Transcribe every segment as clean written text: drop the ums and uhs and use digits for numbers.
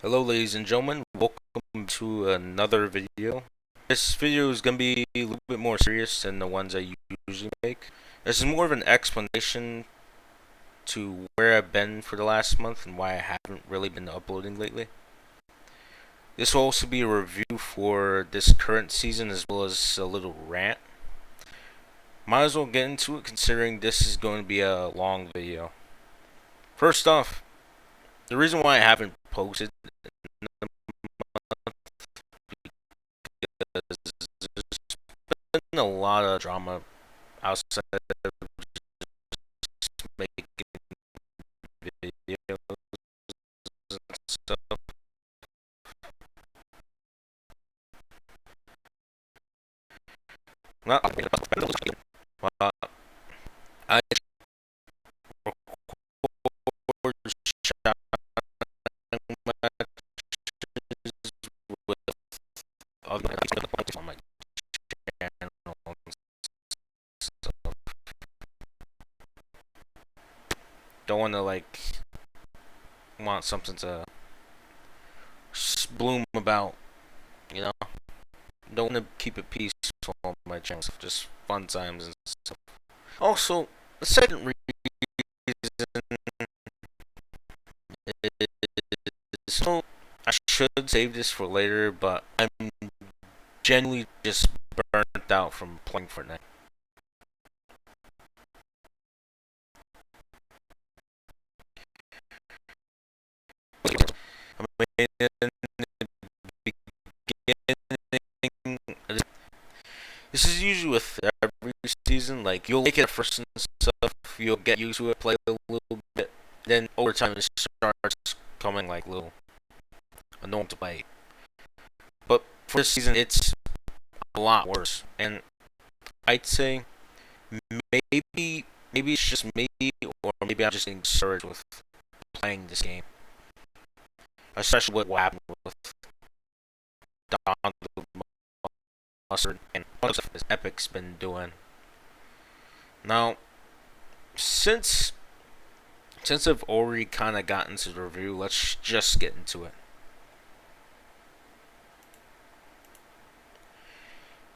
Hello ladies and gentlemen, welcome to another video. This video is going to be a little bit more serious than the ones I usually make. This is more of an explanation to where I've been for the last month and why I haven't really been uploading lately. This will also be a review for this current season as well as a little rant. Might as well get into it considering this is going to be a long video. First off, the reason why I haven't posted is there's been a lot of drama outside of making videos and stuff. Not uh, I record shouting matches with other people on my channel and stuff. Don't want to want something to bloom about, you know. Don't want to keep it peaceful on my channel, just fun times and stuff. Also, the second reason is, so I should save this for later, but I'm genuinely just burnt out from playing Fortnite. I mean, in the beginning, this is usually with every season. Like, you'll like it at first and stuff, you'll get used to it, play a little bit, then over time it starts becoming like little annoying to play. But for this season, it's a lot worse, and I'd say maybe it's just me, or maybe I'm just getting discouraged with playing this game, especially with what happened with Don Mustard and what stuff this Epic's been doing. Now, since I've already kind of gotten to the review, let's just get into it.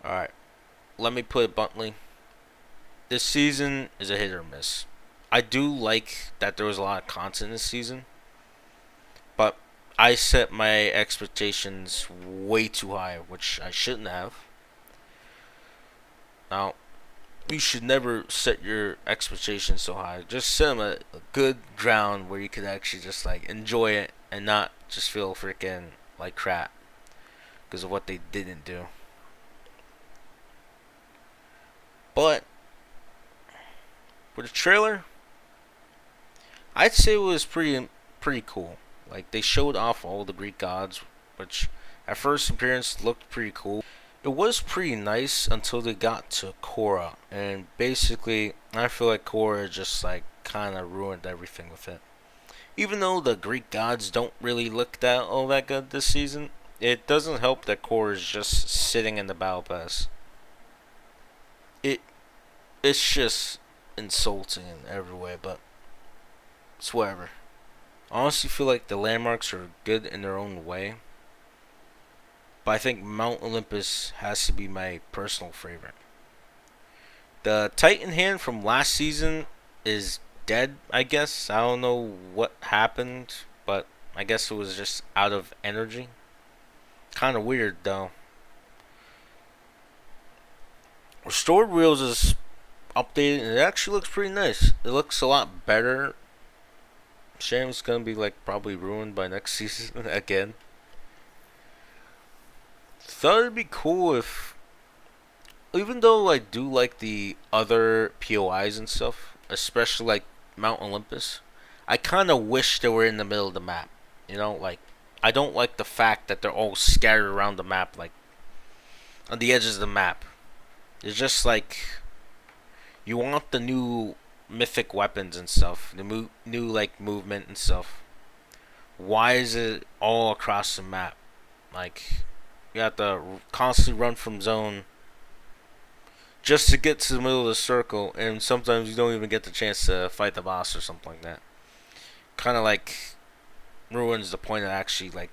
Alright, let me put it bluntly. This season is a hit or miss. I do like that there was a lot of content this season, but I set my expectations way too high, which I shouldn't have. Now, you should never set your expectations so high. Just set them at a good ground where you could actually just like enjoy it and not just feel freaking like crap because of what they didn't do. But for the trailer, I'd say it was pretty cool. Like, they showed off all the Greek gods, which at first appearance looked pretty cool. It was pretty nice until they got to Korra, and basically I feel like Korra just like kind of ruined everything with it. Even though the Greek gods don't really look that all that good this season, it doesn't help that Korra is just sitting in the battle pass. It it's just insulting in every way, but it's whatever. I honestly feel like the landmarks are good in their own way, but I think Mount Olympus has to be my personal favorite. The Titan hand from last season is dead, I guess. I don't know what happened, but I guess it was just out of energy. Kind of weird, though. Restored Wheels is updated, and it actually looks pretty nice. It looks a lot better. Shame it's gonna be like probably ruined by next season again. Thought it'd be cool if, even though I do like the other POIs and stuff, especially like Mount Olympus, I kind of wish they were in the middle of the map. You know, like, I don't like the fact that they're all scattered around the map, like on the edges of the map. It's just like, you want the new mythic weapons and stuff, the new like movement and stuff. Why is it all across the map? Like, you have to constantly run from zone just to get to the middle of the circle, and sometimes you don't even get the chance to fight the boss or something like that. Kind of like ruins the point of actually like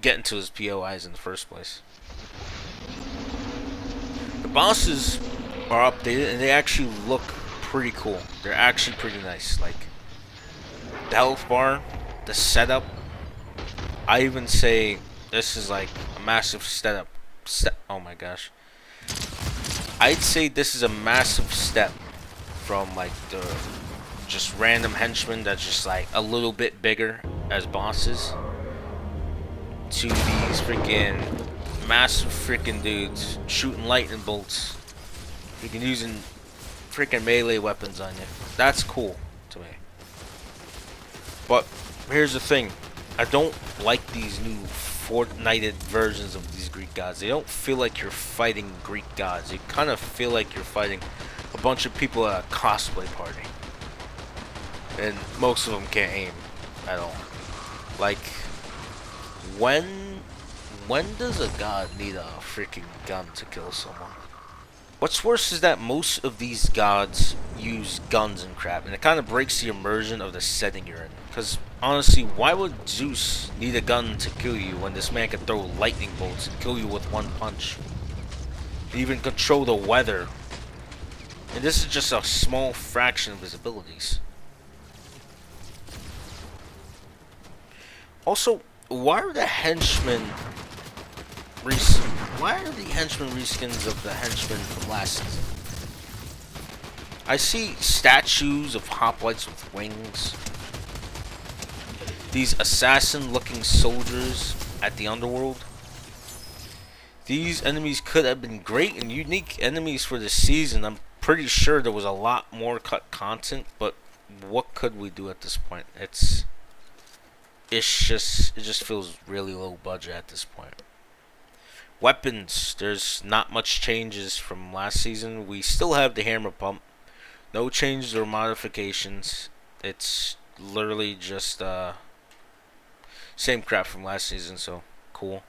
getting to his POIs in the first place. The bosses are updated and they actually look pretty cool. They're actually pretty nice. Like the health bar, the setup. I even say this is like a massive setup. Oh my gosh. I'd say this is a massive step from like the just random henchmen that's just like a little bit bigger as bosses to these freaking massive freaking dudes shooting lightning bolts, freaking using freaking melee weapons on you. That's cool to me. But here's the thing, I don't like these new Fortnite versions of these Greek gods. They don't feel like you're fighting Greek gods. You kind of feel like you're fighting a bunch of people at a cosplay party. And most of them can't aim at all. Like, when does a god need a freaking gun to kill someone? What's worse is that most of these gods use guns and crap, and it kind of breaks the immersion of the setting you're in. Because honestly, why would Zeus need a gun to kill you when this man can throw lightning bolts and kill you with one punch? He even control the weather. And this is just a small fraction of his abilities. Also, why are the henchmen reskins of the henchmen from last season? I see statues of hoplites with wings. These assassin-looking soldiers at the underworld. These enemies could have been great and unique enemies for this season. I'm pretty sure there was a lot more cut content, but what could we do at this point? It just feels really low budget at this point. Weapons, there's not much changes from last season. We still have the hammer pump. No changes or modifications. It's literally just same crap from last season, so cool.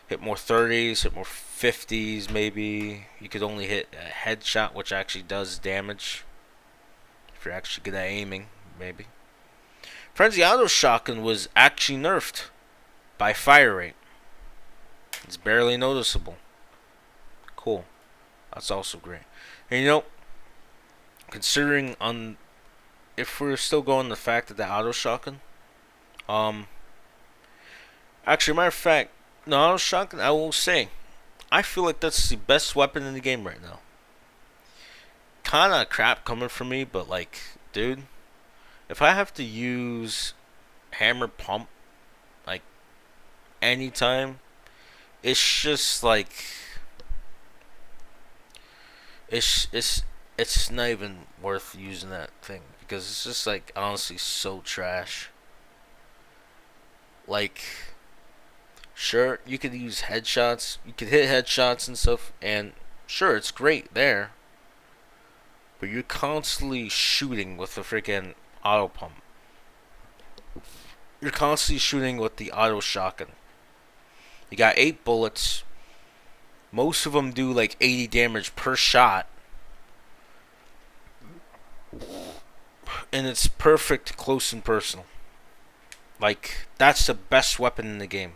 Hit more 30s, hit more 50s maybe. You could only hit a headshot, which actually does damage. If you're actually good at aiming, maybe. Frenzy Auto Shotgun was actually nerfed by fire rate. It's barely noticeable. Cool. That's also great. And you know, considering if we're still going the fact that the auto shotgun, actually, matter of fact, the auto shotgun, I will say, I feel like that's the best weapon in the game right now. Kinda crap coming from me, but like, dude, if I have to use hammer pump, like, anytime, it's just like, it's not even worth using that thing, because it's just like, honestly, so trash. Like, sure, you could use headshots, you could hit headshots and stuff, and sure, it's great there, but you're constantly shooting with the freaking auto pump. You're constantly shooting with the auto shotgun. You got 8 bullets. Most of them do like 80 damage per shot. And it's perfect close and personal. Like, that's the best weapon in the game.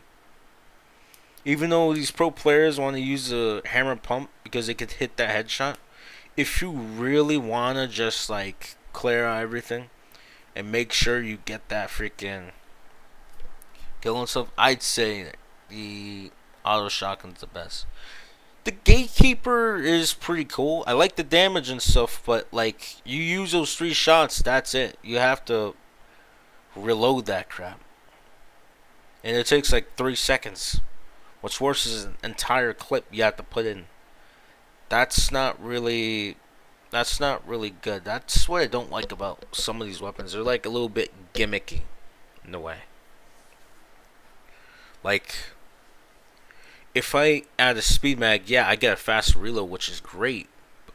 Even though these pro players want to use the hammer pump because they could hit that headshot, if you really want to just like clear out everything and make sure you get that freaking kill and stuff, I'd say the auto shotgun's the best. The gatekeeper is pretty cool. I like the damage and stuff, but like, you use those 3 shots, that's it. You have to reload that crap, and it takes like 3 seconds. What's worse is an entire clip you have to put in. That's not really good. That's what I don't like about some of these weapons. They're like a little bit gimmicky in a way. Like, if I add a speed mag, yeah, I get a fast reload, which is great.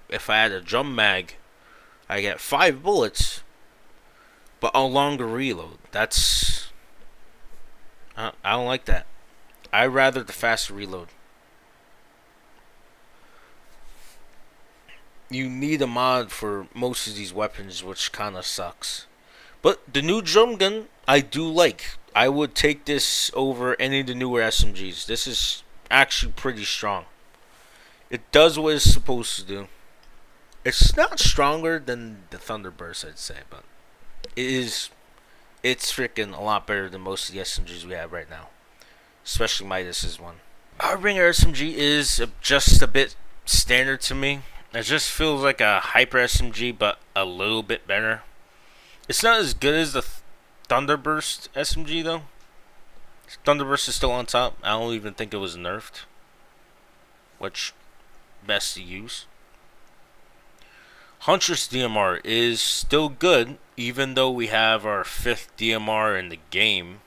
If I add a drum mag, I get 5 bullets, but a longer reload. That's, I don't like that. I'd rather the fast reload. You need a mod for most of these weapons, which kind of sucks. But the new drum gun, I do like. I would take this over any of the newer SMGs. This is actually pretty strong. It does what it's supposed to do. It's not stronger than the Thunderburst, I'd say, but it is. It's freaking a lot better than most of the SMGs we have right now, especially Hiatus's one. Our Ringer SMG is just a bit standard to me. It just feels like a Hyper SMG, but a little bit better. It's not as good as the Thunderburst SMG, though. Thunderburst is still on top. I don't even think it was nerfed. Which, best to use. Huntress DMR is still good, even though we have our 5th DMR in the game.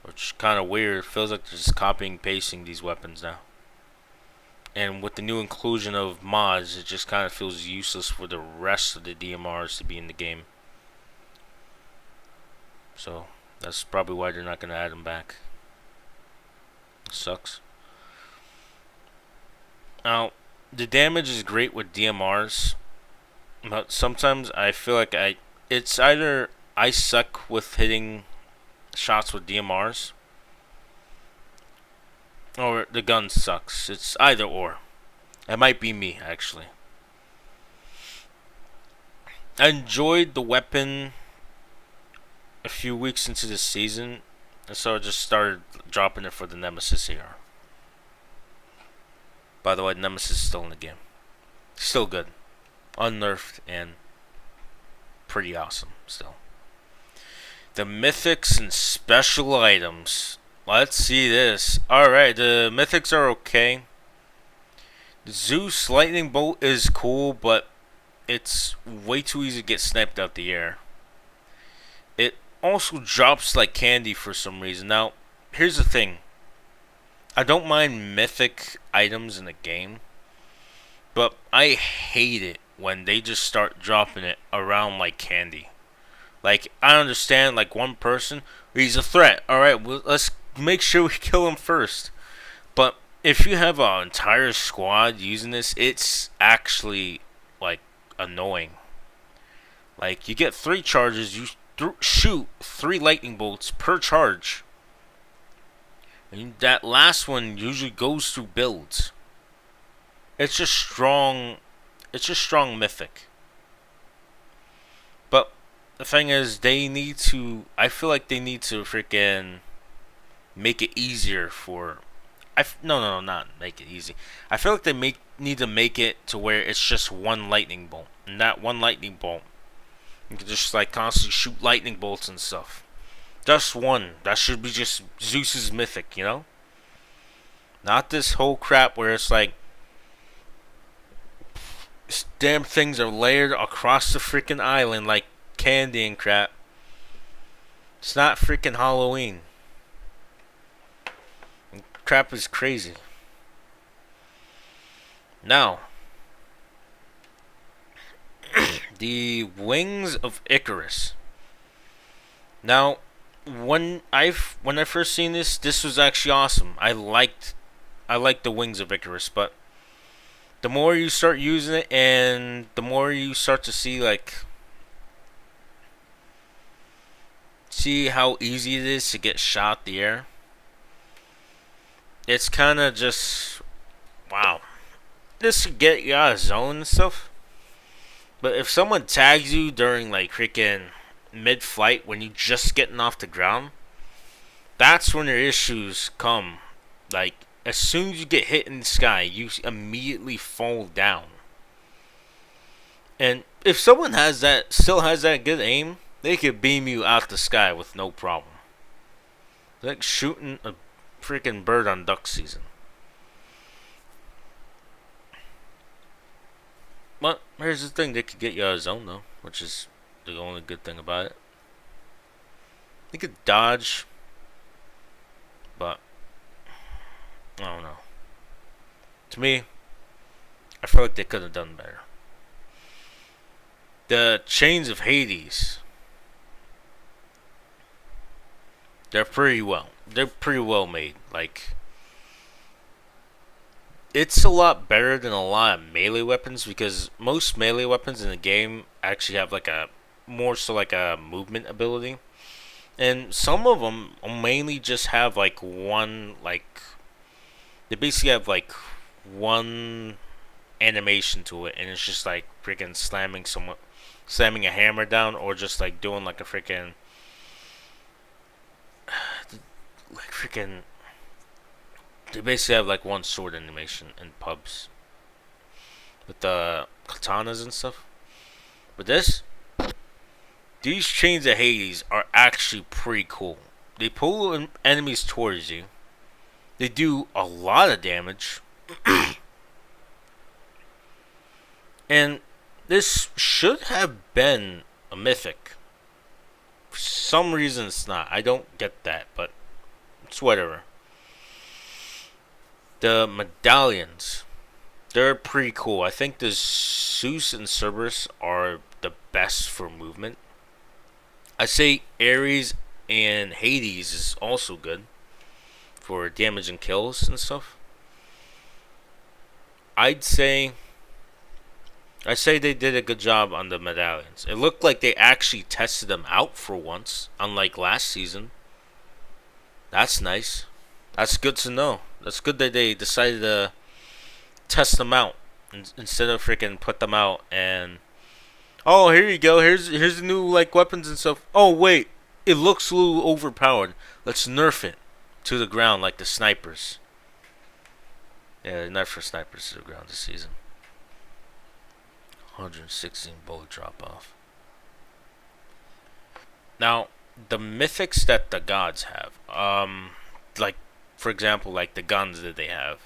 Which is kind of weird. It feels like they're just copying and pasting these weapons now. And with the new inclusion of mods, it just kind of feels useless for the rest of the DMRs to be in the game. So, that's probably why they're not going to add them back. It sucks. Now, the damage is great with DMRs. But sometimes I feel like it's either I suck with hitting shots with DMRs, or the gun sucks. It's either or. It might be me, actually. I enjoyed the weapon a few weeks into the season, and so I just started dropping it for the Nemesis here. By the way, Nemesis is still in the game. Still good. Unnerfed and pretty awesome still. The mythics and special items. Let's see this. Alright, the mythics are okay. The Zeus lightning bolt is cool, but it's way too easy to get sniped out the air. It also drops like candy for some reason. Now, here's the thing. I don't mind mythic items in the game, but I hate it when they just start dropping it around like candy. Like, I understand, like, one person, he's a threat. Alright, well, let's make sure we kill him first. But if you have an entire squad using this, it's actually, like, annoying. Like, you get 3 charges, you shoot 3 lightning bolts per charge. And that last one usually goes through builds. It's just strong. It's just strong mythic. But the thing is, they need to. I feel like they need to freaking make it easier for. No, not make it easy. I feel like they need to make it to where it's just one lightning bolt, and that one lightning bolt, you can just like constantly shoot lightning bolts and stuff. Just one. That should be just Zeus's mythic, you know? Not this whole crap where it's like damn things are layered across the freaking island like candy and crap. It's not freaking Halloween. Crap is crazy. Now, the Wings of Icarus. Now, when I first seen this was actually awesome. I liked the Wings of Icarus, but the more you start using it and the more you start to see how easy it is to get shot in the air, it's kind of just wow. This could get you out of zone and stuff. But if someone tags you during like freaking mid-flight when you just getting off the ground, that's when your issues come. Like, as soon as you get hit in the sky, you immediately fall down. And if someone still has that good aim, they could beam you out the sky with no problem. It's like shooting a freaking bird on duck season. But here's the thing, they could get you out of zone though, which is the only good thing about it. They could dodge, but I don't know. To me, I feel like they could have done better. The Chains of Hades, they're pretty well made. Like, it's a lot better than a lot of melee weapons, because most melee weapons in the game actually have like a more so like a movement ability, and some of them mainly just have like one like they basically have like one animation to it, and it's just like freaking slamming a hammer down, or just like doing like a freaking like freaking. They basically have like one sword animation in pubs with the katanas and stuff. But these chains of Hades are actually pretty cool. They pull enemies towards you. They do a lot of damage. And this should have been a mythic. For some reason it's not. I don't get that, but it's whatever. The medallions, they're pretty cool. I think the Zeus and Cerberus are the best for movement. I say Ares and Hades is also good for damage and kills and stuff. I say they did a good job on the medallions. It looked like they actually tested them out for once, unlike last season. That's nice. That's good to know. That's good that they decided to test them out instead of freaking put them out and oh, here you go. Here's the new like weapons and stuff. Oh wait, it looks a little overpowered. Let's nerf it to the ground like the snipers. Yeah, nerf for snipers to the ground this season. 116 bullet drop off. Now, the mythics that the gods have, like for example, like the guns that they have,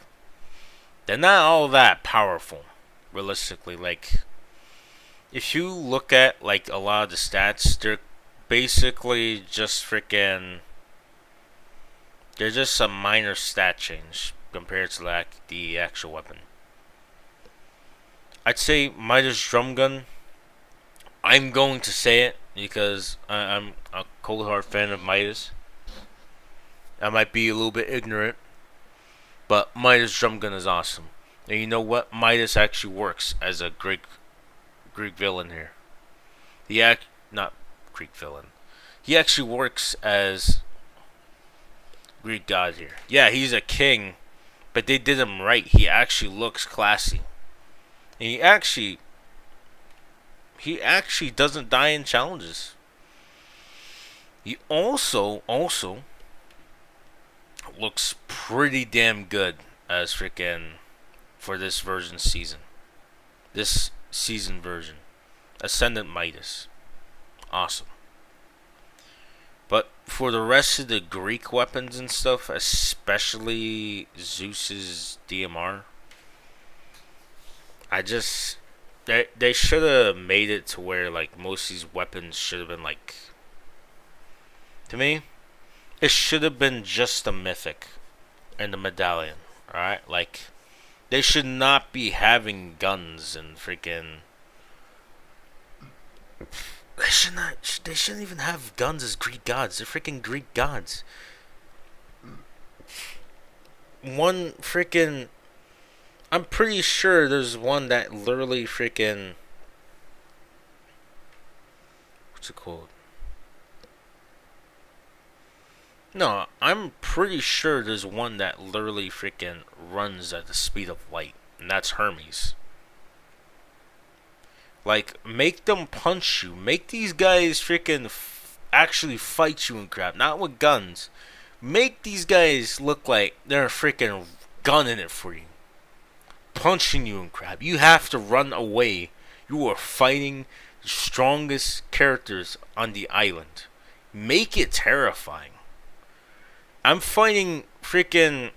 they're not all that powerful, realistically. Like, if you look at like a lot of the stats, they're basically just freaking. They're just a minor stat change compared to like the actual weapon. I'd say Midas drum gun. I'm going to say it because I'm a cold hard fan of Midas. I might be a little bit ignorant, but Midas drum gun is awesome. And you know what? Midas actually works as a Greek villain here. Not Greek villain. He actually works as Greek god here. Yeah, he's a king, but they did him right. He actually looks classy. And he actually doesn't die in challenges. He also looks pretty damn good as freaking for this season. This season version. Ascendant Midas. Awesome. But for the rest of the Greek weapons and stuff, especially Zeus's DMR, they should have made it to where like most of these weapons should have been like, to me, it should have been just a mythic and the medallion. Alright? Like, they should not be having guns and freaking. They shouldn't even have guns as Greek gods. They're freaking Greek gods. One freaking. I'm pretty sure there's one that literally freaking. What's it called? No, I'm pretty sure there's one that literally freaking runs at the speed of light, and that's Hermes. Like, make them punch you. Make these guys freaking actually fight you and crap, not with guns. Make these guys look like they're freaking gunning it for you, punching you and crap. You have to run away. You are fighting the strongest characters on the island. Make it terrifying. I'm fighting freaking.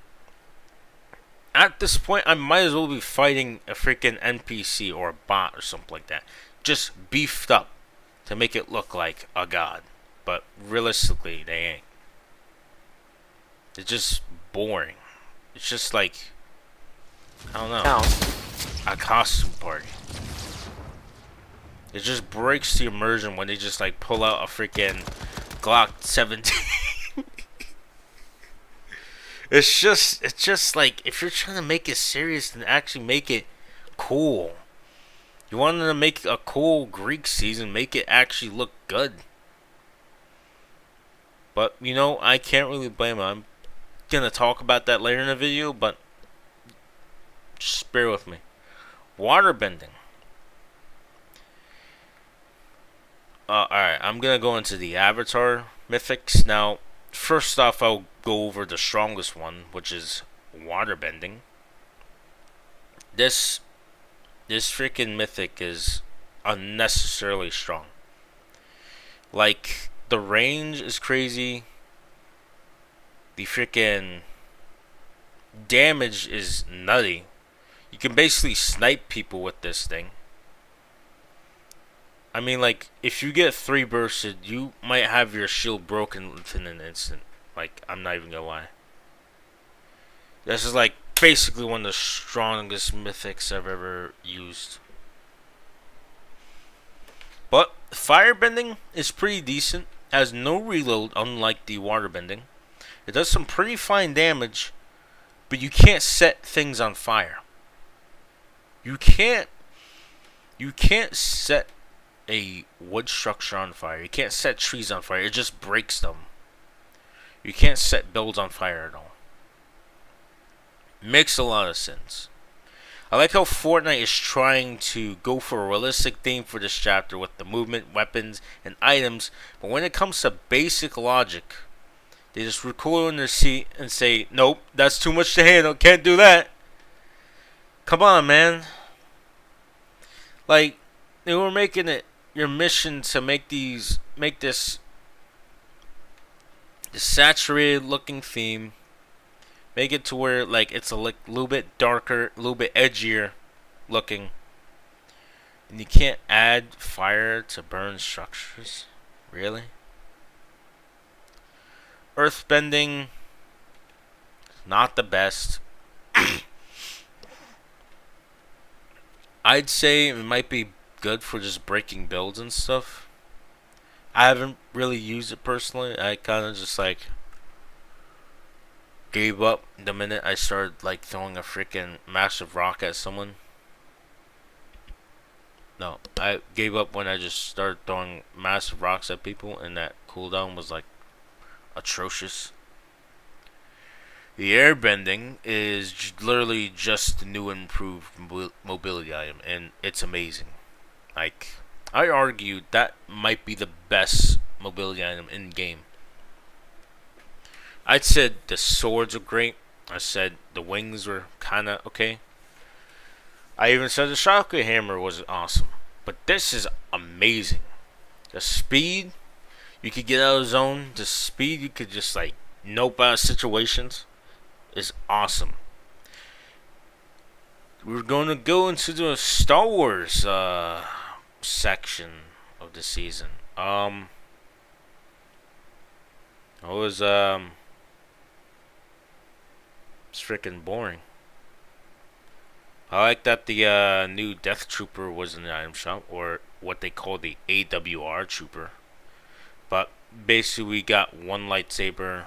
At this point, I might as well be fighting a freaking NPC or a bot or something like that. Just beefed up to make it look like a god. But realistically, they ain't. It's just boring. It's just like, I don't know, a costume party. It just breaks the immersion when they just like pull out a freaking Glock 17. It's just like, if you're trying to make it serious, then actually make it cool. You wanted to make a cool Greek season, make it actually look good. But, I can't really blame him. I'm gonna talk about that later in the video, but just bear with me. Waterbending. Alright, I'm gonna go into the Avatar mythics. Now, first off, I'll go over the strongest one, which is waterbending. This freaking mythic is unnecessarily strong. Like, the range is crazy. The freaking damage is nutty. You can basically snipe people with this thing. I mean, like, if you get 3 bursted, you might have your shield broken within an instant. Like, I'm not even gonna lie. This is, like, basically one of the strongest mythics I've ever used. But firebending is pretty decent. Has no reload, unlike the waterbending. It does some pretty fine damage, but you can't set things on fire. You can't set a wood structure on fire. You can't set trees on fire. It just breaks them. You can't set builds on fire at all. Makes a lot of sense. I like how Fortnite is trying to go for a realistic theme for this chapter with the movement, weapons, and items, but when it comes to basic logic, they just recoil in their seat and say, nope, that's too much to handle, can't do that. Come on, man. Like, they were making it your mission to make this saturated looking theme. Make it to where, like, it's a little bit darker, a little bit edgier looking. And you can't add fire to burn structures? Really? Earthbending, not the best. I'd say it might be good for just breaking builds and stuff. I haven't really used it personally. I kind of just, like, gave up the minute I started, like, throwing a freaking massive rock at someone. No, I gave up when I just started throwing massive rocks at people, and that cooldown was, like, atrocious. The airbending is literally just the new improved mobility item, and it's amazing. Like, I argued that might be the best mobility item in game. I said the swords were great. I said the wings were kinda okay. I even said the shotgun hammer was awesome. But this is amazing. The speed you could get out of the zone, the speed you could just, like, nope out of situations is awesome. We're going to go into the Star Wars section of the season. It was it's freaking boring. I like that the new Death Trooper was in the item shop, or what they call the AWR Trooper. But basically, we got one lightsaber,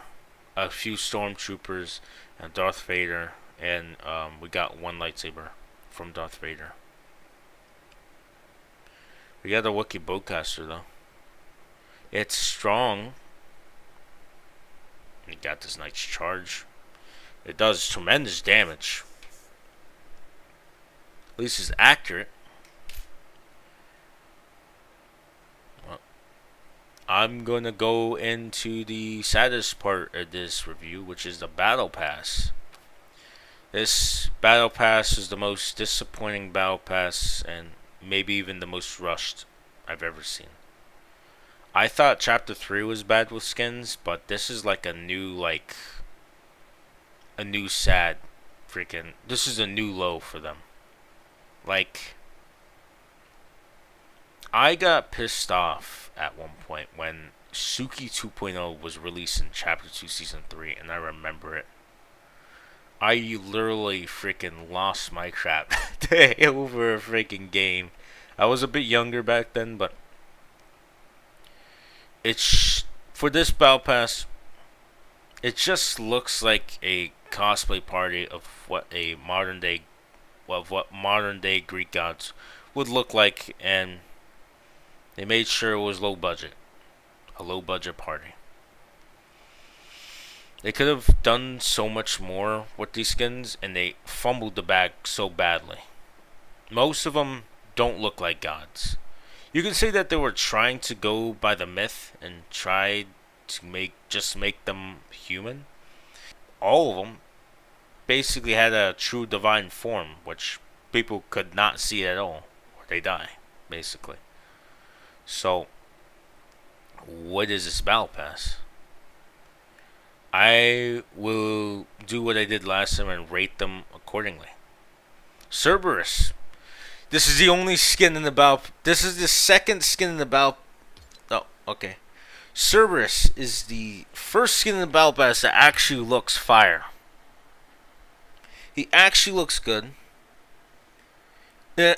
a few stormtroopers, and Darth Vader, and we got one lightsaber from Darth Vader. We got a Wookiee bowcaster though. It's strong. We got this nice charge. It does tremendous damage. At least it's accurate. Well, I'm gonna go into the saddest part of this review, which is the Battle Pass. This Battle Pass is the most disappointing Battle Pass, and maybe even the most rushed I've ever seen. I thought Chapter 3 was bad with skins, but this is like a new sad freaking... This is a new low for them. Like, I got pissed off at one point when Suki 2.0 was released in Chapter 2 Season 3, and I remember it. I literally freaking lost my crap over a freaking game. I was a bit younger back then, but it's for this Battle Pass. It just looks like a cosplay party of what modern day Greek gods would look like, and they made sure it was a low budget party. They could have done so much more with these skins, and they fumbled the bag so badly. Most of them don't look like gods. You can say that they were trying to go by the myth and try to make them human. All of them basically had a true divine form, which people could not see at all, or they die, basically. So, what is this battle pass? I will do what I did last time and rate them accordingly. Cerberus. This is the only skin in the battle. This is the second skin in the battle. Oh, okay. Cerberus is the first skin in the battle pass that actually looks fire. He actually looks good. Yeah,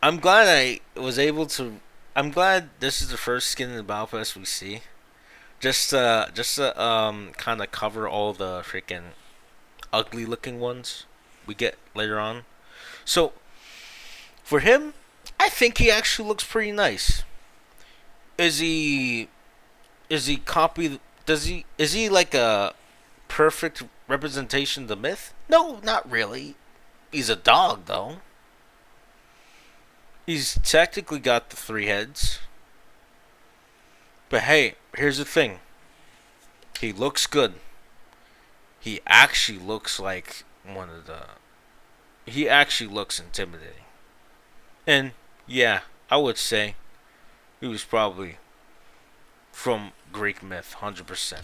I'm glad I was able to. I'm glad this is the first skin in the battle pass we see. Just to kind of cover all the freaking ugly looking ones we get later on. So for him, I think he actually looks pretty nice. Is he? Is he copy? Does he? Is he like a perfect representation of the myth? No, not really. He's a dog though. He's technically got the three heads. But hey, here's the thing. He looks good. He actually looks like one of the. He actually looks intimidating. And yeah, I would say he was probably from Greek myth, 100%.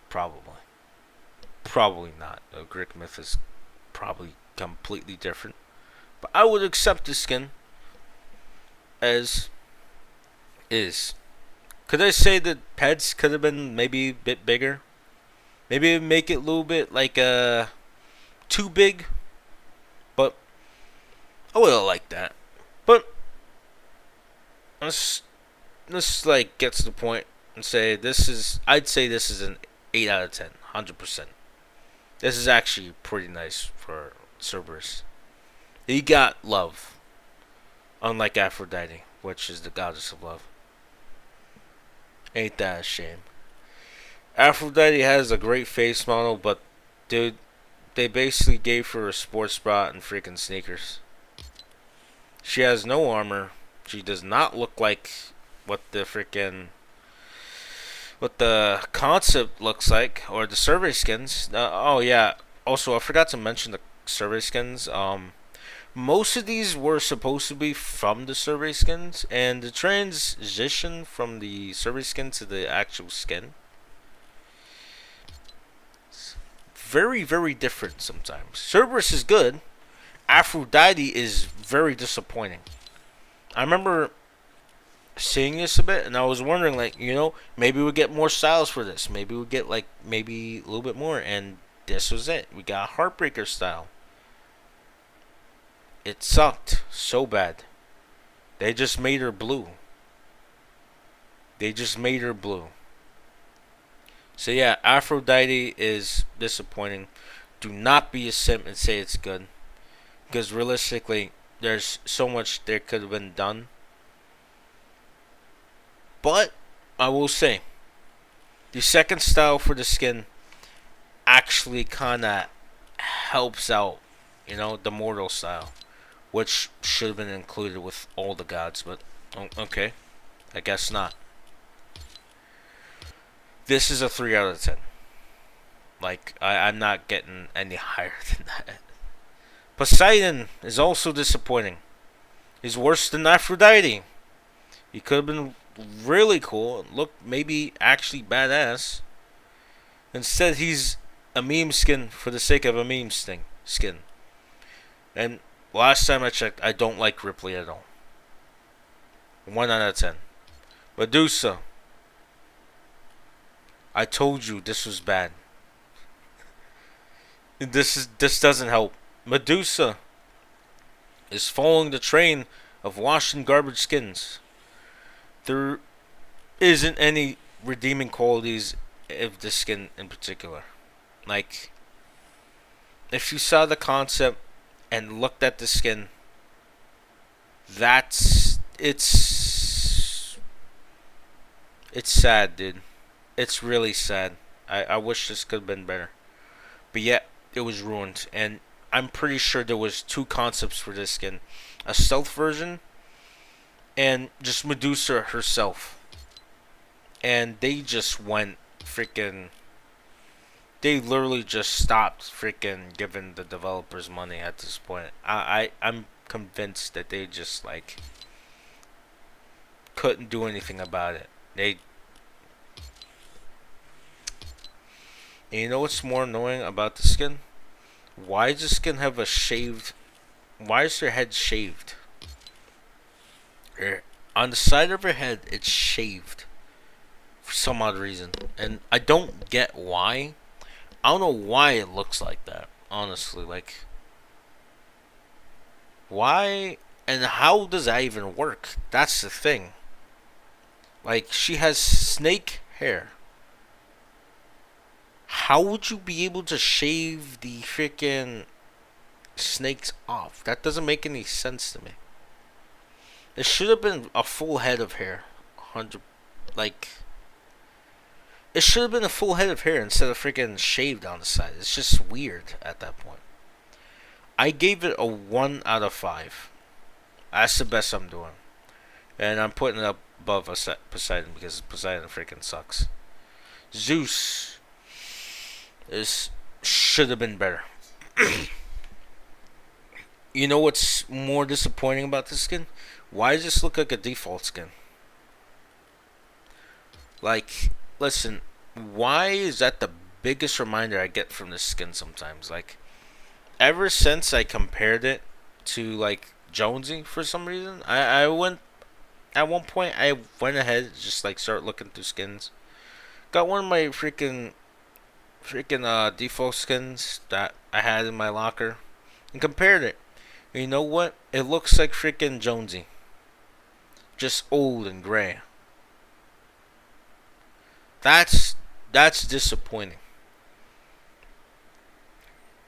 Probably. Probably not. Greek myth is probably completely different. But I would accept the skin as is. Could I say that Peds could have been maybe a bit bigger? Maybe make it a little bit like too big. But I would have liked that. But let's like get to the point and say this is. I'd say this is an 8 out of 10, 100%. This is actually pretty nice for Cerberus. He got love, unlike Aphrodite, which is the goddess of love. Ain't that a shame? Aphrodite has a great face model, but dude, they basically gave her a sports bra and freaking sneakers. She has no armor. She does not look like what the concept looks like, or the survey skins. Oh yeah. Also, I forgot to mention the survey skins. Most of these were supposed to be from the survey skins, and the transition from the survey skin to the actual skin, very, very different sometimes. Cerberus is good. Aphrodite is very disappointing. I remember seeing this a bit, and I was wondering, like, maybe we'll get more styles for this. Maybe we'll get, like, maybe a little bit more, and this was it. We got Heartbreaker style. It sucked so bad. They just made her blue. They just made her blue. So yeah, Aphrodite is disappointing. Do not be a simp and say it's good. Because realistically, there's so much there could have been done. But, I will say, the second style for the skin actually kind of helps out, the mortal style. Which should have been included with all the gods, but okay. I guess not. This is a 3 out of 10. Like, I'm not getting any higher than that. Poseidon is also disappointing. He's worse than Aphrodite. He could have been really cool and look maybe actually badass. Instead, he's a meme skin for the sake of a meme skin. And last time I checked, I don't like Ripley at all. 1 out of 10. Medusa. I told you this was bad. This doesn't help. Medusa is following the train of washing garbage skins. There isn't any redeeming qualities of the skin in particular. Like, if you saw the concept and looked at the skin, That's it's sad, dude. It's really sad. I wish this could have been better. But yet, it was ruined. And I'm pretty sure there was two concepts for this skin. A stealth version and just Medusa herself. And they just went freaking... They literally just stopped freaking giving the developers money at this point. I'm convinced that they just, like, couldn't do anything about it. And you know what's more annoying about the skin? Why does the skin have a shaved... Why is their head shaved? On the side of her head, it's shaved. For some odd reason. And I don't get why. I don't know why it looks like that. Honestly, like... Why? And how does that even work? That's the thing. Like, she has snake hair. How would you be able to shave the freaking snakes off? That doesn't make any sense to me. It should have been a full head of hair. 100, like, it should have been a full head of hair instead of freaking shaved on the side. It's just weird at that point. I gave it a 1 out of 5. That's the best I'm doing. And I'm putting it up above Poseidon because Poseidon freaking sucks. Zeus should have been better. You know what's more disappointing about this skin? Why does this look like a default skin? Like, listen, why is that the biggest reminder I get from this skin sometimes? Like, ever since I compared it to, like, Jonesy for some reason, I went, at one point, I went ahead, just, like, start looking through skins. Got one of my freaking default skins that I had in my locker and compared it. And you know what? It looks like freaking Jonesy. Just old and gray. That's disappointing.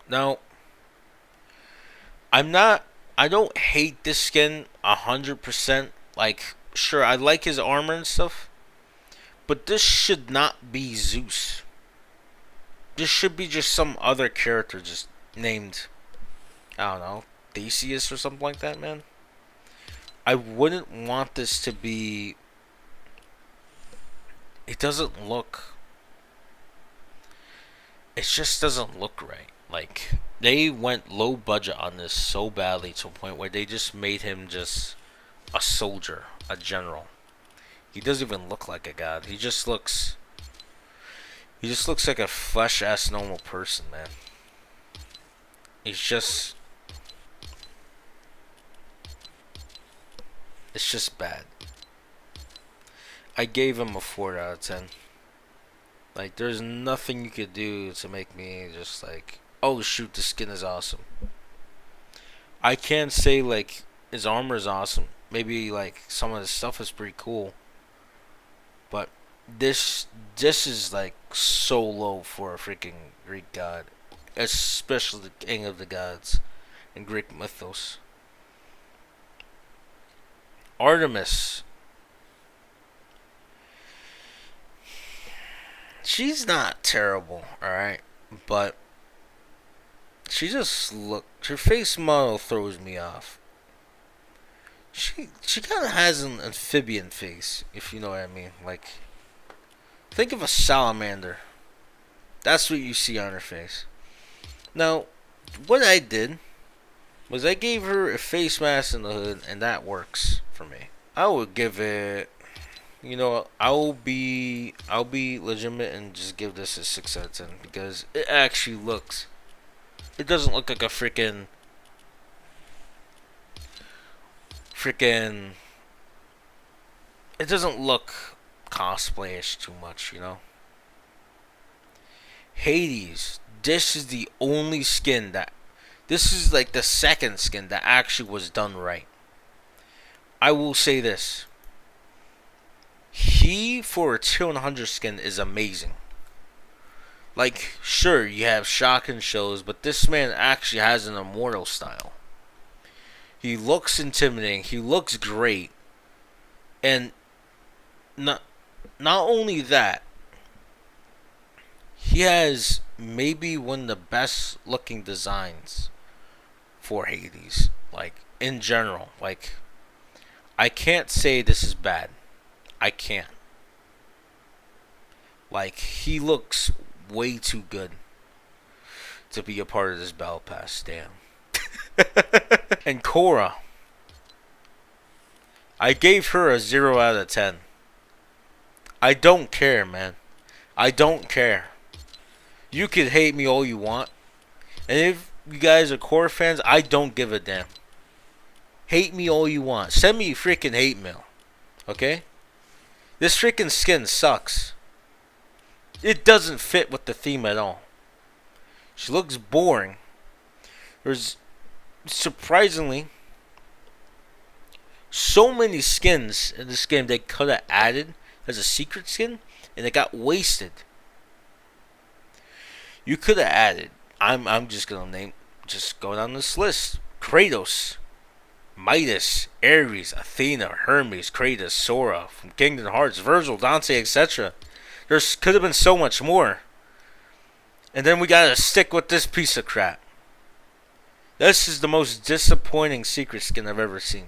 Now, I don't hate this skin 100%. Like, sure, I like his armor and stuff. But this should not be Zeus. This should be just some other character just named, I don't know, Theseus or something like that, man. I wouldn't want this to be... It doesn't look... It just doesn't look right. Like, they went low budget on this so badly to a point where they just made him just a soldier, a general. He doesn't even look like a god. He just looks like a flesh-ass normal person, man. It's just bad. I gave him a 4 out of 10. Like, there's nothing you could do to make me just like, oh shoot, the skin is awesome. I can't say, like, his armor is awesome. Maybe, like, some of his stuff is pretty cool. But this is, like, so low for a freaking Greek god. Especially the king of the gods in Greek mythos. Artemis. She's not terrible, alright? But she just her face model throws me off. She kind of has an amphibian face, if you know what I mean. Like, think of a salamander. That's what you see on her face. Now, what I did was I gave her a face mask in the hood, and that works for me. I would give it, you know, I'll be legitimate and just give this a 6 out of 10 because it actually looks. It doesn't look like a freaking. It doesn't look cosplayish too much, you know. Hades. This is the only skin that. This is like the second skin that actually was done right. I will say this. He, for a tier 100 skin, is amazing. Like, sure, you have shotgun shows, but this man actually has an immortal style. He looks intimidating. He looks great. And not not only that, he has maybe one of the best looking designs for Hades. Like in general. Like I can't say this is bad. I can't. Like he looks way too good to be a part of this battle pass. Damn. And Korra, I gave her a 0 out of 10. I don't care, man. I don't care. You could hate me all you want. And if you guys are Korra fans, I don't give a damn. Hate me all you want. Send me freaking hate mail. Okay? This freaking skin sucks. It doesn't fit with the theme at all. She looks boring. There's surprisingly so many skins in this game they could have added as a secret skin, and it got wasted. You could have added. I'm just gonna go down this list: Kratos, Midas, Ares, Athena, Hermes, Kratos, Sora from Kingdom Hearts, Virgil, Dante, etc. There's could have been so much more. And then we gotta stick with this piece of crap. This is the most disappointing secret skin I've ever seen.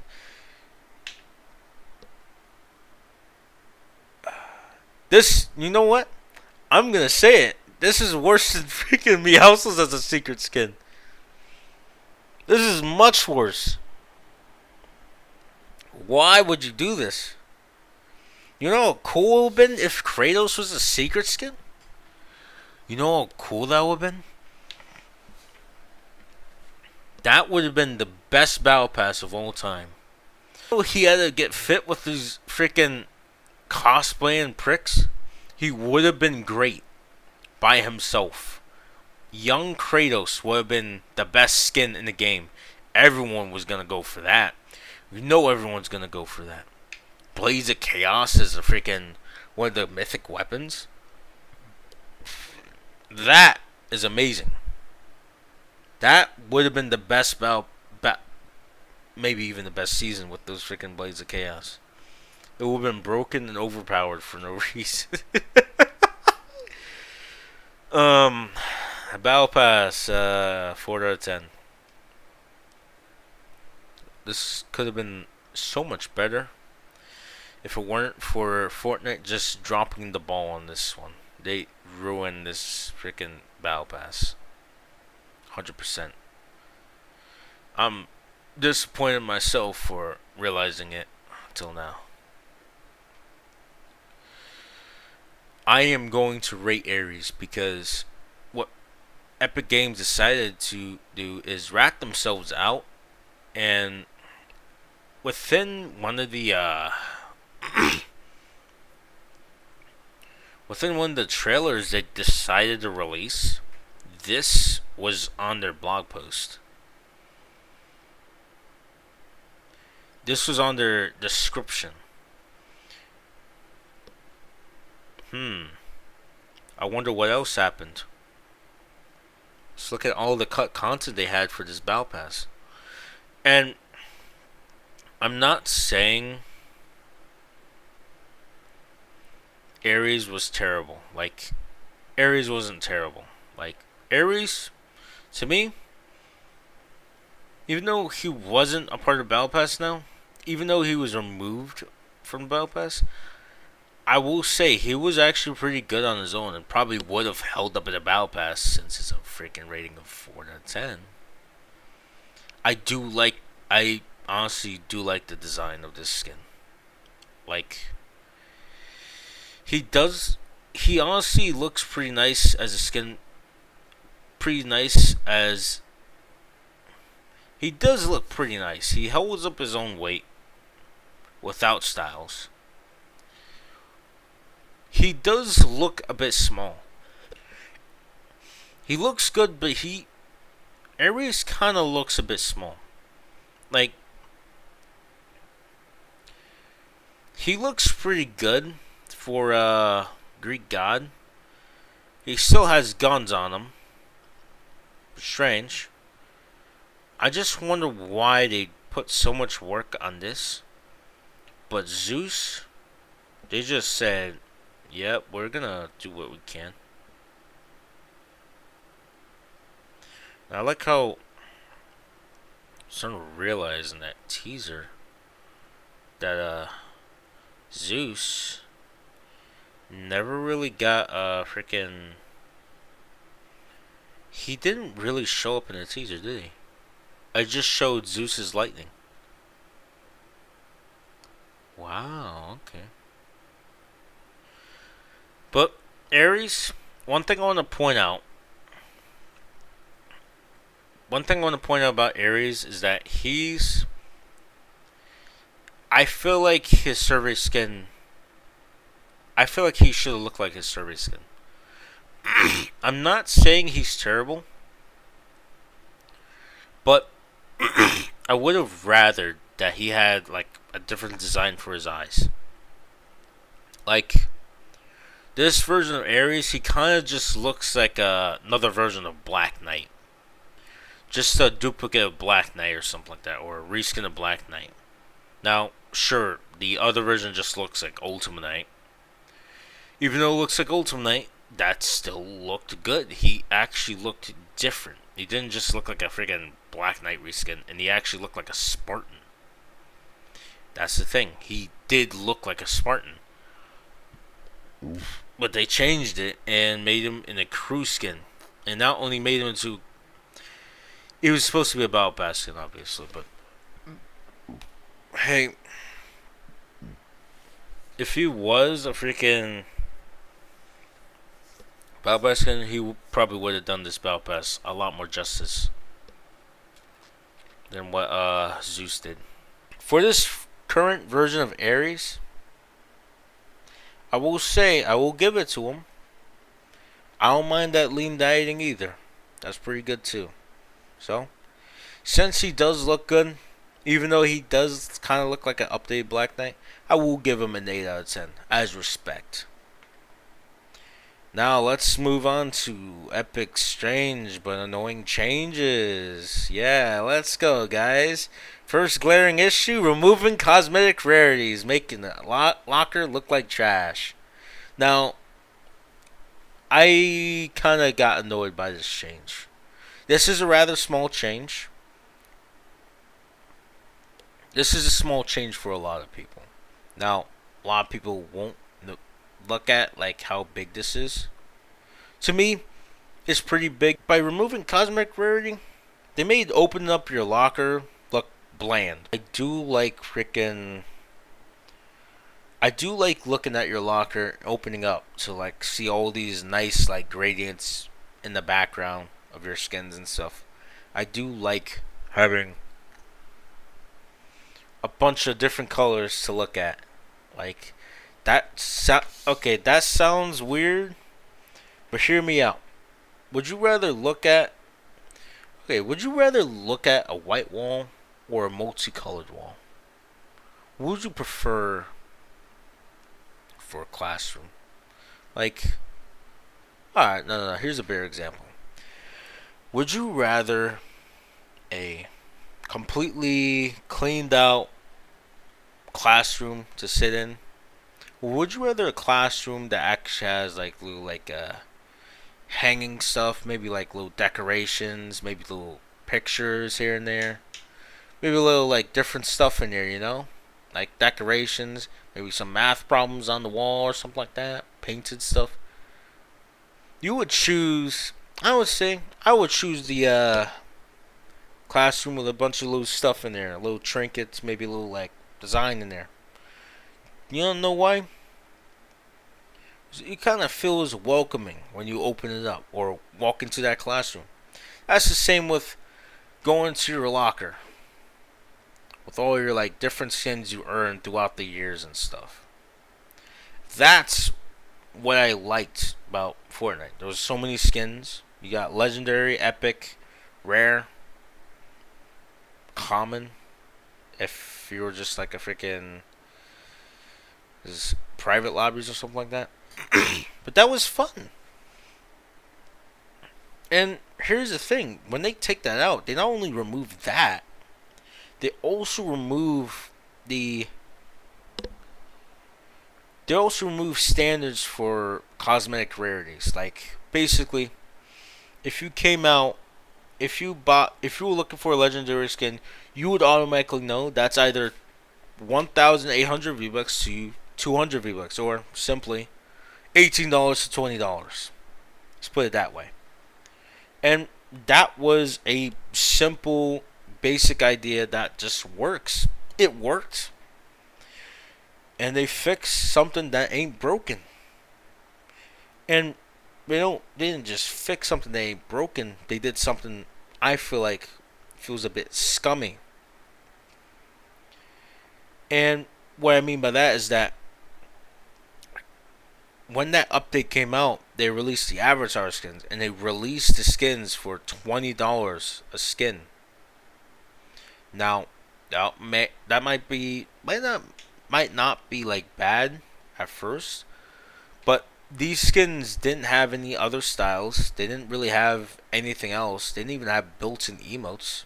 This, you know what? I'm gonna say it. This is worse than freaking Meowscles as a secret skin. This is much worse. Why would you do this? You know how cool it would have been if Kratos was a secret skin? You know how cool that would have been? That would have been the best battle pass of all time. He had to get fit with these freaking cosplaying pricks. He would have been great by himself. Young Kratos would have been the best skin in the game. Everyone was gonna go for that. You know everyone's gonna go for that. Blaze of Chaos is a freaking one of the mythic weapons. That is amazing. That would have been the best maybe even the best season with those freaking Blades of Chaos. It would have been broken and overpowered for no reason. Battle Pass, 4 out of 10. This could have been so much better if it weren't for Fortnite just dropping the ball on this one. They ruined this freaking Battle Pass. 100%. I'm disappointed in myself for realizing it till now. I am going to rate Ares because what Epic Games decided to do is rat themselves out, and within one of the within one of the trailers they decided to release, this was on their blog post. This was on their description. I wonder what else happened. Let's look at all the cut content they had for this Battle Pass. And I'm not saying Ares was terrible. Like, Ares wasn't terrible. Like, Ares, to me, even though he wasn't a part of Battle Pass now, even though he was removed from Battle Pass, I will say he was actually pretty good on his own and probably would have held up in a Battle Pass since it's a freaking rating of 4 out of 10. I honestly do like the design of this skin. Like, he honestly looks pretty nice as a skin. Pretty nice as, he does look pretty nice. He holds up his own weight without styles. He does look a bit small. He looks good, but Ares kind of looks a bit small. Like, he looks pretty good for a Greek god. He still has guns on him. Strange. I just wonder why they put so much work on this, but Zeus, they just said, "Yep, we're gonna do what we can." And I like how I'm starting to realize in that teaser that Zeus never really got freaking. He didn't really show up in the teaser, did he? I just showed Zeus's lightning. Wow, okay. But Ares, one thing I want to point out. One thing I want to point out about Ares is that I feel like his survey skin. I feel like he should have looked like his survey skin. I'm not saying he's terrible, but I would have rather that he had like a different design for his eyes. Like this version of Ares, he kind of just looks like another version of Black Knight, just a duplicate of Black Knight or something like that, or a reskin of Black Knight. Now, sure, the other version just looks like Ultimate Knight. Even though it looks like Ultimate Knight, that still looked good. He actually looked different. He didn't just look like a freaking Black Knight reskin, and he actually looked like a Spartan. That's the thing. He did look like a Spartan. But they changed it and made him in a crew skin. And not only made him into... It was supposed to be about Baskin, obviously, but... Hey... If he was a freaking... Battle Pass skin, he probably would have done this Battle Pass a lot more justice than what Zeus did. For this current version of Ares, I will say, I will give it to him. I don't mind that lean dieting either. That's pretty good too. So, since he does look good, even though he does kind of look like an updated Black Knight, I will give him an 8 out of 10 as respect. Now let's move on to epic, strange, but annoying changes. Yeah, let's go, guys. First glaring issue, removing cosmetic rarities, making the locker look like trash. Now, I kind of got annoyed by this change. This is a rather small change. This is a small change for a lot of people. Now, a lot of people won't look at like how big this is. To me, it's pretty big. By removing cosmetic rarity, they made opening up your locker look bland. I do like looking at your locker opening up to like see all these nice like gradients in the background of your skins and stuff. I do like having a bunch of different colors to look at. Like okay, that sounds weird, but hear me out. Would you rather look at a white wall or a multicolored wall? What would you prefer for a classroom? Like, alright, no. Here's a better example. Would you rather a completely cleaned out classroom to sit in? Or would you rather a classroom that actually has like little hanging stuff, maybe like little decorations, maybe little pictures here and there, maybe a little like different stuff in there, you know, like decorations, maybe some math problems on the wall or something like that, painted stuff? You would choose, I would choose the classroom with a bunch of little stuff in there, little trinkets, maybe a little like design in there. You don't know why? It kind of feels welcoming when you open it up or walk into that classroom. That's the same with going to your locker with all your like different skins you earned throughout the years and stuff. That's what I liked about Fortnite. There was so many skins. You got legendary, epic, rare, common. If you were just like a freaking private lobbies or something like that. But that was fun. And here's the thing. When they take that out, they not only remove that, They also remove the they also remove standards for cosmetic rarities. Like basically, if you came out, if you were looking for a legendary skin, you would automatically know that's either 1,800 V-Bucks to 200 V-Bucks, or simply $18 to $20. Let's put it that way. And that was a simple, basic idea that just works. It worked. And they fixed something that ain't broken. And they didn't just fix something that ain't broken. They did something I feel like feels a bit scummy. And what I mean by that is that when that update came out, they released the avatar skins, and they released the skins for $20 a skin. Now, that might not be like bad at first, but these skins didn't have any other styles. They didn't really have anything else. They didn't even have built-in emotes.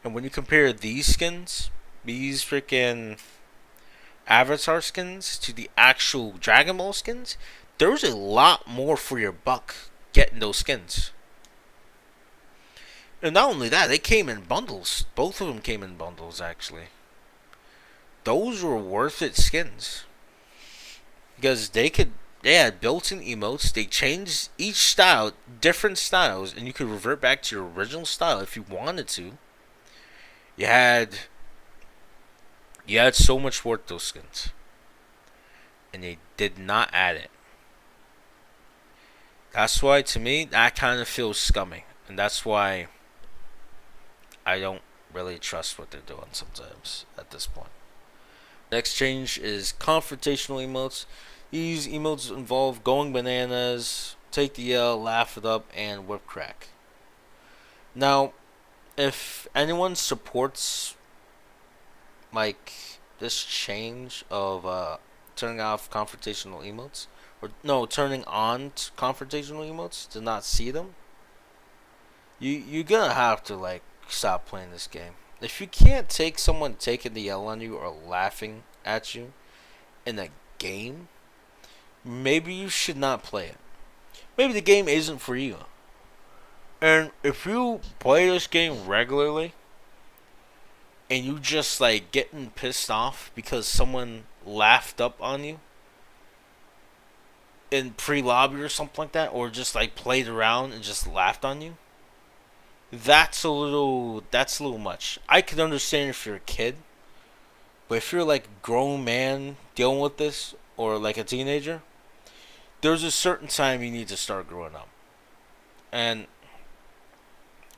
And when you compare these skins, these freaking avatar skins, to the actual Dragon Ball skins, there's a lot more for your buck getting those skins. And not only that, they came in bundles. Both of them came in bundles, actually. Those were worth it skins. Because they had built-in emotes. They changed each style, different styles, and you could revert back to your original style if you wanted to. You had so much worth those skins. And they did not add it. That's why, to me, that kind of feels scummy. And that's why I don't really trust what they're doing sometimes at this point. Next change is confrontational emotes. These emotes involve going bananas, take the L, laugh it up, and whip crack. Now, if anyone supports like this change of turning off confrontational emotes, or no, turning on confrontational emotes to not see them, you're gonna have to like stop playing this game. If you can't take someone taking the L on you or laughing at you in a game, maybe you should not play it. Maybe the game isn't for you. And if you play this game regularly and you just like getting pissed off because someone laughed up on you in pre-lobby or something like that, or just like played around and just laughed on you, that's a little much. I can understand if you're a kid, but if you're like a grown man dealing with this, or like a teenager, there's a certain time you need to start growing up. And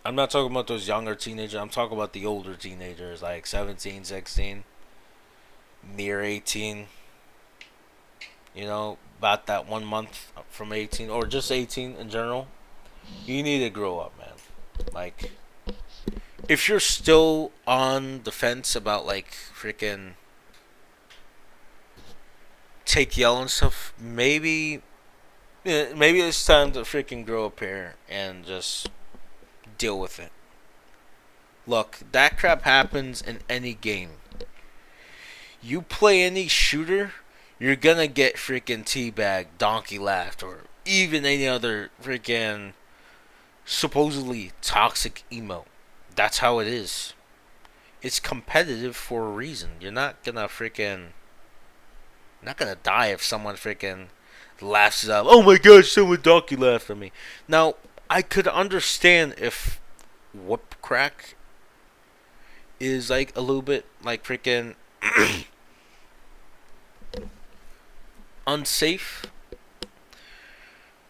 I'm not talking about those younger teenagers. I'm talking about the older teenagers, like 17, 16, near 18. You know, about that 1 month from 18, or just 18 in general. You need to grow up, man. Like, if you're still on the fence about like freaking take yell and stuff, maybe it's time to freaking grow up here and just deal with it. Look, that crap happens in any game. You play any shooter, you're gonna get freaking teabagged, donkey laughed, or even any other freaking supposedly toxic emote. That's how it is. It's competitive for a reason. You're not gonna die if someone freaking laughs it up. Oh my gosh, someone donkey laughed at me. Now, I could understand if whip crack is like a little bit like freaking unsafe,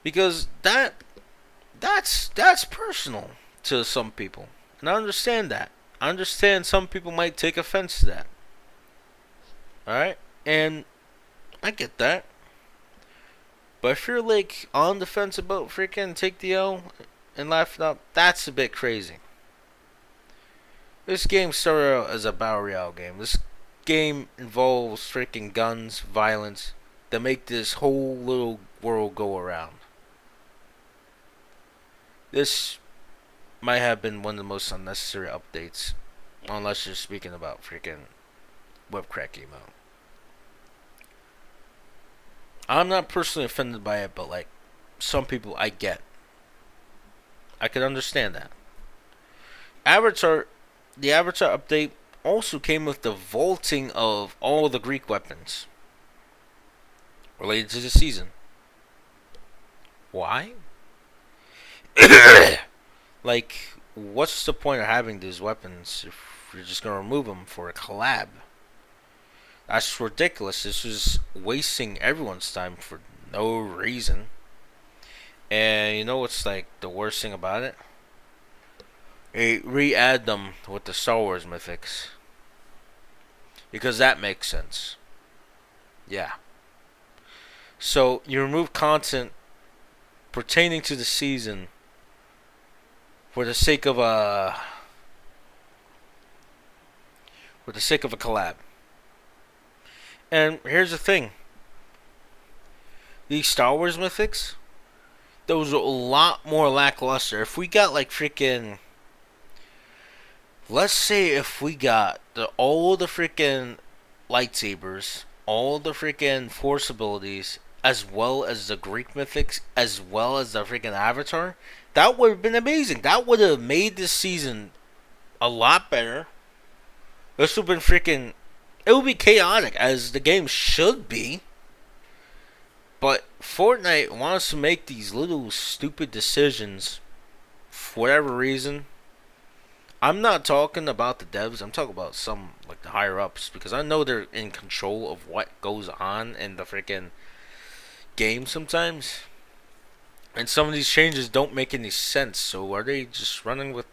because that's personal to some people, and I understand that. I understand some people might take offense to that. All right, and I get that. But if you're like on the fence about freaking take the L and laugh it up, that's a bit crazy. This game started out as a battle royale game. This game involves freaking guns, violence, that make this whole little world go around. This might have been one of the most unnecessary updates Unless you're speaking about freaking web crack emo. I'm not personally offended by it, but like some people I get. I can understand that. Avatar, the Avatar update also came with the vaulting of all the Greek weapons related to the season. Why? Like, what's the point of having these weapons if you're just gonna remove them for a collab? That's ridiculous. This is wasting everyone's time for no reason. And you know what's like the worst thing about it? They re-add them with the Star Wars mythics because that makes sense. Yeah. So you remove content pertaining to the season for the sake of a collab. And here's the thing: these Star Wars mythics, those are a lot more lackluster. If we got like freaking, let's say if we got all the freaking lightsabers, all the freaking force abilities, as well as the Greek mythics, as well as the freaking Avatar, that would have been amazing. That would have made this season a lot better. This would have been freaking. It would be chaotic, as the game should be. But Fortnite wants to make these little stupid decisions for whatever reason. I'm not talking about the devs. I'm talking about some like the higher ups because I know they're in control of what goes on in the freaking game sometimes. And some of these changes don't make any sense. So are they just running with?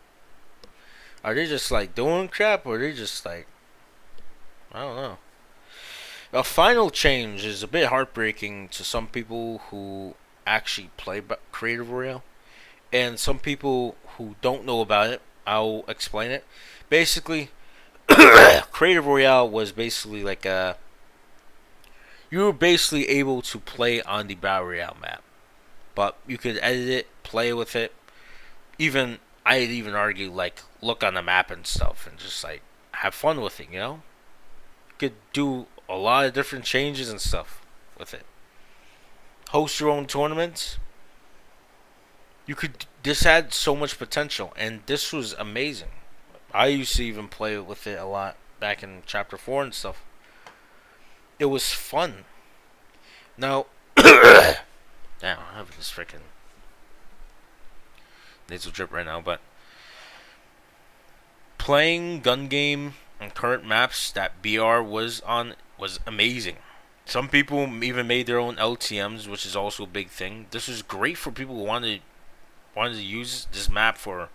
Are they just like doing crap, or are they just like? I don't know. A final change is a bit heartbreaking to some people who actually play Creative Royale, and some people who don't know about it. I'll explain it. Basically, Creative Royale was basically like a. You were basically able to play on the Battle Royale map, but you could edit it, play with it. Even I'd even argue like look on the map and stuff, and just like have fun with it. You know, you could do a lot of different changes and stuff with it. Host your own tournaments. You could. This had so much potential, and this was amazing. I used to even play with it a lot back in Chapter 4 and stuff. It was fun. Now, damn, I have this freaking nasal drip right now, but playing gun game on current maps that BR was on was amazing. Some people even made their own LTMs, which is also a big thing. This was great for people who wanted to use this map for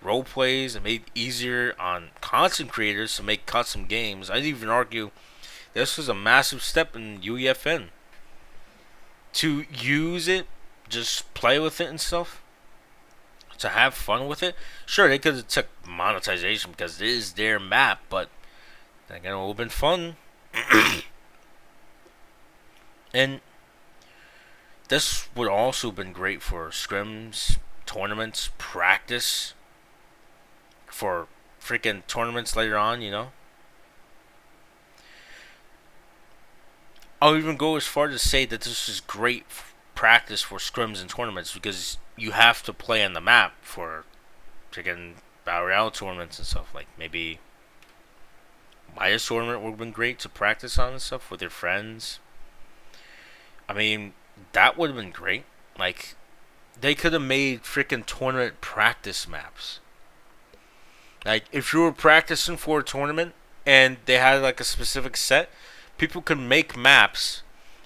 role plays and made it easier on content creators to make custom games. I'd even argue this was a massive step in UEFN. To use it, just play with it and stuff, to have fun with it. Sure, they could have took monetization because it is their map, but again, it would have been fun. And this would also have been great for scrims, tournaments, practice for freaking tournaments later on, you know. I'll even go as far to say that this is great practice for scrims and tournaments because you have to play on the map for freaking Battle Royale tournaments and stuff. Like maybe Midas tournament would have been great to practice on and stuff with your friends. I mean, that would have been great. Like, they could have made freaking tournament practice maps. Like, if you were practicing for a tournament and they had like a specific set, people could make maps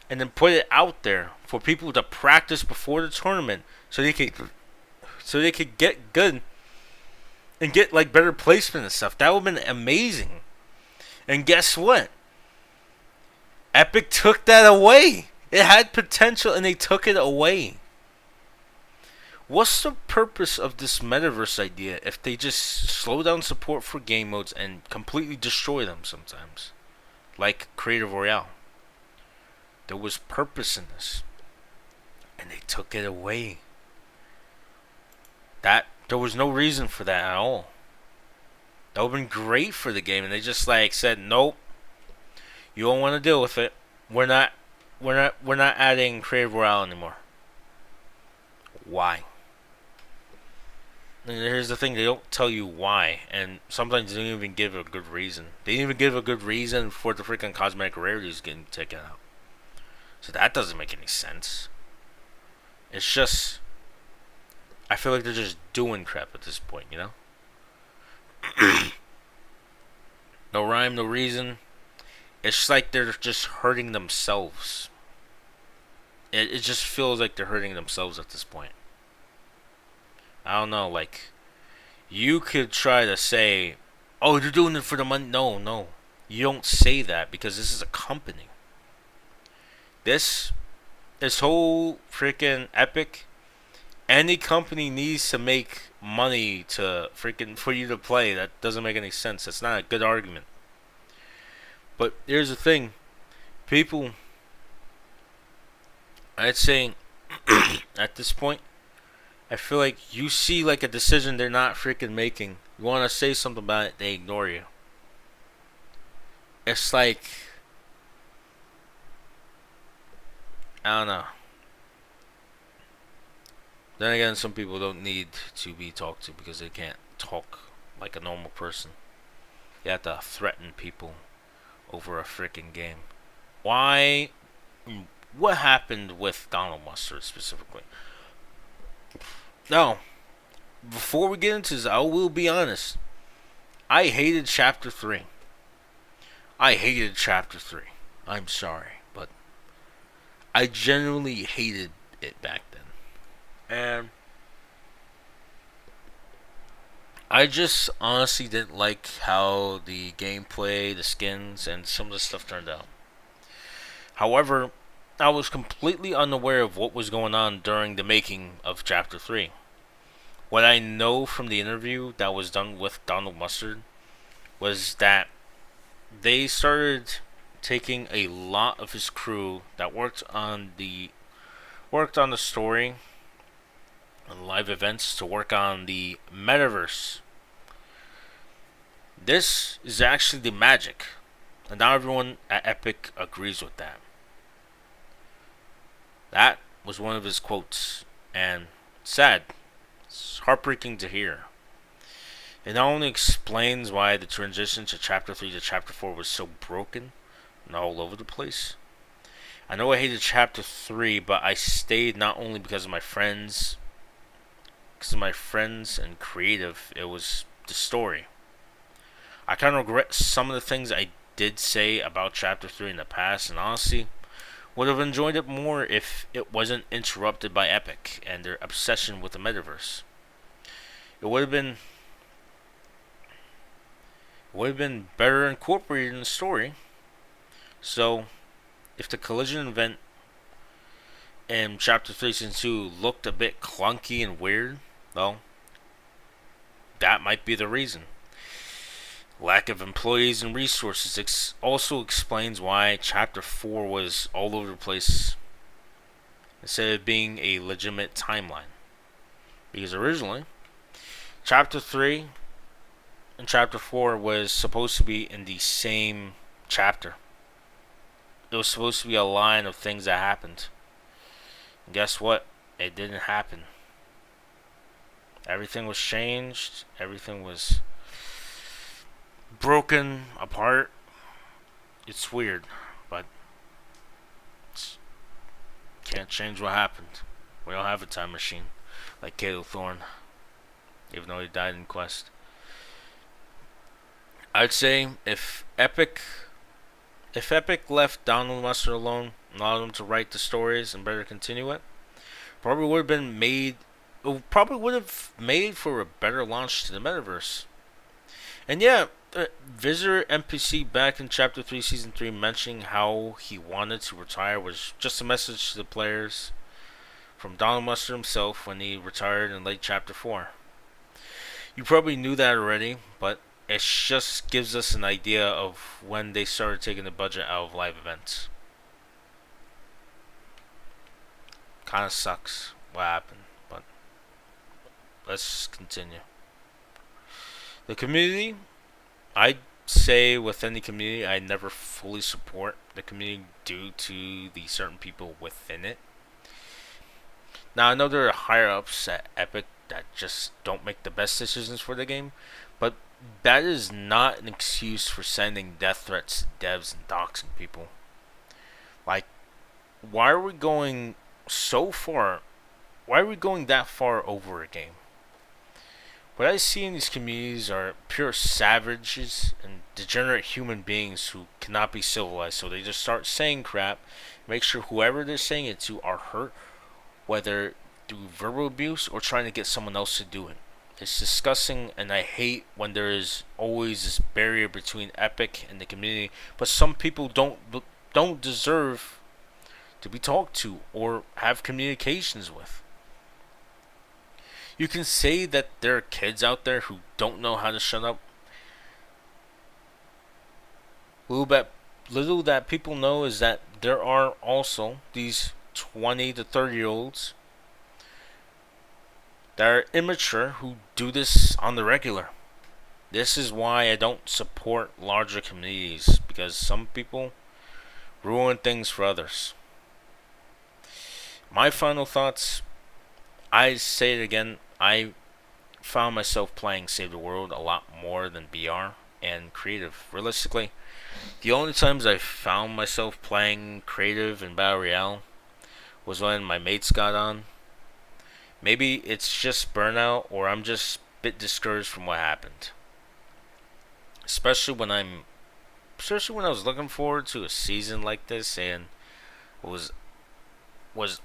and then put it out there for people to practice before the tournament, so they could get good and get like better placement and stuff. That would have been amazing. And guess what? Epic took that away. It had potential and they took it away. What's the purpose of this metaverse idea if they just slow down support for game modes and completely destroy them sometimes? Like Creative Royale. There was purpose in this. And they took it away. There was no reason for that at all. That would have been great for the game, and they just like said, nope, you don't want to deal with it. We're not, we're not adding Creative Royale anymore. Why? And here's the thing: they don't tell you why, and sometimes they don't even give a good reason. They didn't even give a good reason for the freaking cosmetic rarities getting taken out. So that doesn't make any sense. It's just, I feel like they're just doing crap at this point, you know? No rhyme, no reason. It's just like they're just hurting themselves. It just feels like they're hurting themselves at this point. I don't know, like, you could try to say, oh, they're doing it for the money. No, no. You don't say that because this is a company. This whole freaking Epic, any company needs to make money to freaking for you to play. That doesn't make any sense. That's not a good argument. But here's the thing. People, I'd say at this point, I feel like you see like a decision they're not freaking making. You want to say something about it, they ignore you. It's like, I don't know. Then again, some people don't need to be talked to because they can't talk like a normal person. You have to threaten people over a freaking game. Why? What happened with Donald Mustard specifically? Now, before we get into this, I will be honest. I hated Chapter 3. I hated Chapter 3. I'm sorry, but I genuinely hated it back then. And I just honestly didn't like how the gameplay, the skins, and some of the stuff turned out. However, I was completely unaware of what was going on during the making of Chapter 3. What I know from the interview that was done with Donald Mustard was that they started taking a lot of his crew that worked on the story and live events to work on the metaverse. This is actually the magic, and not everyone at Epic agrees with that. That was one of his quotes, and sad. It's heartbreaking to hear. It not only explains why the transition to Chapter 3 to Chapter 4 was so broken and all over the place. I know I hated Chapter 3, but I stayed not only because of my friends, and creative, it was the story. I kind of regret some of the things I did say about Chapter 3 in the past, and honestly, would have enjoyed it more if it wasn't interrupted by Epic and their obsession with the metaverse. It would have been better incorporated in the story. So, if the collision event in Chapter 3 Season 2 looked a bit clunky and weird, well, that might be the reason. Lack of employees and resources also explains why Chapter 4 was all over the place instead of being a legitimate timeline. Because originally, Chapter 3 and Chapter 4 was supposed to be in the same chapter. It was supposed to be a line of things that happened. And guess what? It didn't happen. Everything was changed. Everything was broken apart. It's weird, but can't change what happened. We don't have a time machine like Cato Thorne, even though he died in Quest. I'd say if Epic left Donald Mustard alone and allowed him to write the stories and better continue it, probably would have made for a better launch to the metaverse. And yeah, visitor NPC back in Chapter 3 Season 3 mentioning how he wanted to retire was just a message to the players from Donald Mustard himself when he retired in late Chapter 4. You probably knew that already, but it just gives us an idea of when they started taking the budget out of live events. Kinda sucks what happened, but let's continue. The community I'd say within the community, I never fully support the community due to the certain people within it. Now I know there are higher ups at Epic that just don't make the best decisions for the game, but that is not an excuse for sending death threats to devs and doxing people. Like, why are we going so far? Why are we going that far over a game? What I see in these communities are pure savages and degenerate human beings who cannot be civilized, so they just start saying crap, make sure whoever they're saying it to are hurt, whether through verbal abuse or trying to get someone else to do it. It's disgusting, and I hate when there is always this barrier between Epic and the community. But some people don't deserve to be talked to or have communications with. You can say that there are kids out there who don't know how to shut up. Little that people know is that there are also these 20 to 30-year-olds that are immature who do this on the regular. This is why I don't support larger communities, because some people ruin things for others. My final thoughts, I say it again, I found myself playing Save the World a lot more than BR and creative. Realistically, the only times I found myself playing creative and Battle Royale was when my mates got on. Maybe it's just burnout, or I'm just a bit discouraged from what happened. Especially when I was looking forward to a season like this, and was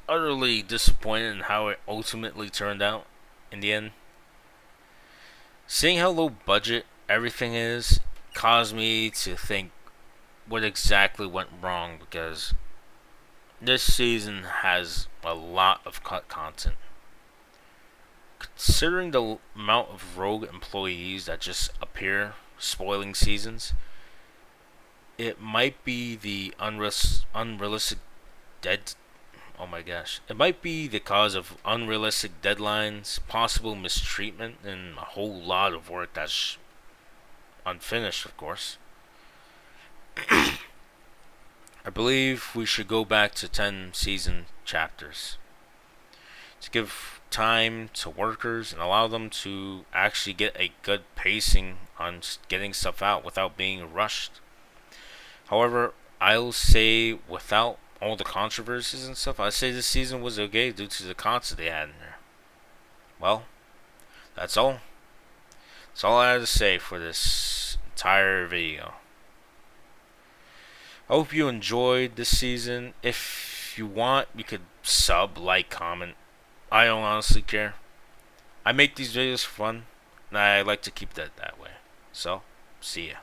utterly disappointed in how it ultimately turned out in the end. Seeing how low budget everything is caused me to think what exactly went wrong, because this season has a lot of cut content. Considering the amount of rogue employees that just appear spoiling seasons, it might be the unrealistic dead. Oh my gosh. It might be the cause of unrealistic deadlines, possible mistreatment, and a whole lot of work that's unfinished, of course. I believe we should go back to 10 season chapters to give time to workers and allow them to actually get a good pacing on getting stuff out without being rushed. However, I'll say without all the controversies and stuff, I'd say this season was okay due to the content they had in there. Well, that's all. That's all I had to say for this entire video. I hope you enjoyed this season. If you want, you could sub, like, comment. I don't honestly care. I make these videos for fun, and I like to keep that way. So, see ya.